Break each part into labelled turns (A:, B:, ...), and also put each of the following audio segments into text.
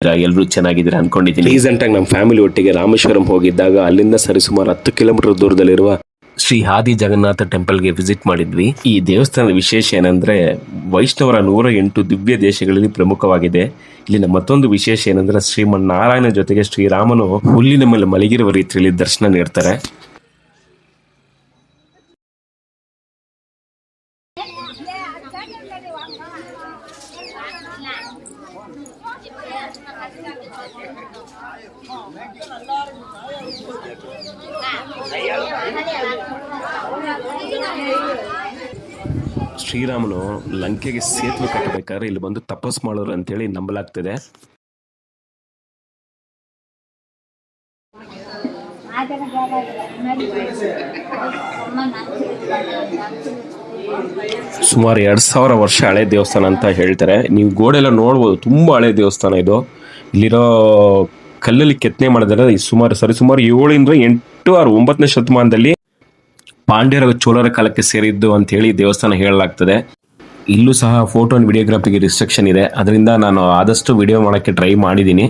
A: ಎಲ್ಲರೂ ಚೆನ್ನಾಗಿದ್ದೀರಾ ಅನ್ಕೊಂಡಿದ್ದೀನಿ. ರೀಸೆಂಟ್ ಆಗಿ ನಮ್ಮ ಫ್ಯಾಮಿಲಿ ಒಟ್ಟಿಗೆ ರಾಮೇಶ್ವರಂ ಹೋಗಿದ್ದಾಗ ಅಲ್ಲಿಂದ ಸರಿಸುಮಾರು 10 ಕಿಲೋಮೀಟರ್ ದೂರದಲ್ಲಿರುವ ಶ್ರೀ ಆದಿ ಜಗನ್ನಾಥ ಟೆಂಪಲ್ಗೆ ವಿಸಿಟ್ ಮಾಡಿದ್ವಿ. ಈ ದೇವಸ್ಥಾನದ ವಿಶೇಷ ಏನಂದ್ರೆ ವೈಷ್ಣವರ 108 ದಿವ್ಯ ದೇಶಗಳಲ್ಲಿ ಪ್ರಮುಖವಾಗಿದೆ. ಇಲ್ಲಿನ ಮತ್ತೊಂದು ವಿಶೇಷ ಏನಂದ್ರೆ ಶ್ರೀಮನ್ನಾರಾಯಣ ಜೊತೆಗೆ ಶ್ರೀರಾಮನು ಹುಲ್ಲಿನ ಮೇಲೆ ಮಲಗಿರುವ ರೀತಿಯಲ್ಲಿ ದರ್ಶನ ನೀಡ್ತಾರೆ. ಶ್ರೀರಾಮನು ಲಂಕೆಗೆ ಸೇತುವೆ ಕಟ್ಟಬೇಕಾದ್ರೆ ಇಲ್ಲಿ ಬಂದು ತಪಸ್ ಮಾಡೋರು ಅಂತೇಳಿ ನಂಬಲಾಗ್ತದೆ. ಸುಮಾರು 2000 ವರ್ಷ ಹಳೆ ದೇವಸ್ಥಾನ ಅಂತ ಹೇಳ್ತಾರೆ. ನೀವು ಗೋಡೆಲ್ಲ ನೋಡ್ಬೋದು, ತುಂಬಾ ಹಳೆ ದೇವಸ್ಥಾನ ಇದು. ಇಲ್ಲಿರೋ ಕಲ್ಲಲ್ಲಿ ಕೆತ್ತನೆ ಮಾಡಿದರೆ ಸರಿಸುಮಾರು 7ರಿಂದ 8 or 9ನೇ ಶತಮಾನದಲ್ಲಿ ಪಾಂಡ್ಯರ ಚೋಳರ ಕಾಲಕ್ಕೆ ಸೇರಿದ್ದು ಅಂತ ಹೇಳಿ ದೇವಸ್ಥಾನ ಹೇಳಲಾಗ್ತದೆ. ಇಲ್ಲೂ ಸಹ ಫೋಟೋ ಅಂಡ್ ವಿಡಿಯೋಗ್ರಫಿಗೆ ರಿಸ್ಟ್ರಿಕ್ಷನ್ ಇದೆ, ಅದರಿಂದ ನಾನು ಆದಷ್ಟು ವಿಡಿಯೋ ಮಾಡೋಕ್ಕೆ ಟ್ರೈ ಮಾಡಿದ್ದೀನಿ.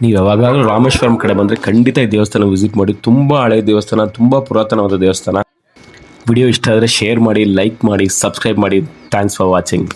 A: ನೀವು ಯಾವಾಗಾದ್ರೂ ರಾಮೇಶ್ವರಂ ಕಡೆ ಬಂದರೆ ಖಂಡಿತ ಈ ದೇವಸ್ಥಾನ ವಿಸಿಟ್ ಮಾಡಿ. ತುಂಬ ಹಳೆ ದೇವಸ್ಥಾನ, ತುಂಬ ಪುರಾತನವಾದ ದೇವಸ್ಥಾನ. ವಿಡಿಯೋ ಇಷ್ಟ ಆದರೆ ಶೇರ್ ಮಾಡಿ, ಲೈಕ್ ಮಾಡಿ, ಸಬ್ಸ್ಕ್ರೈಬ್ ಮಾಡಿ. Thanks for watching.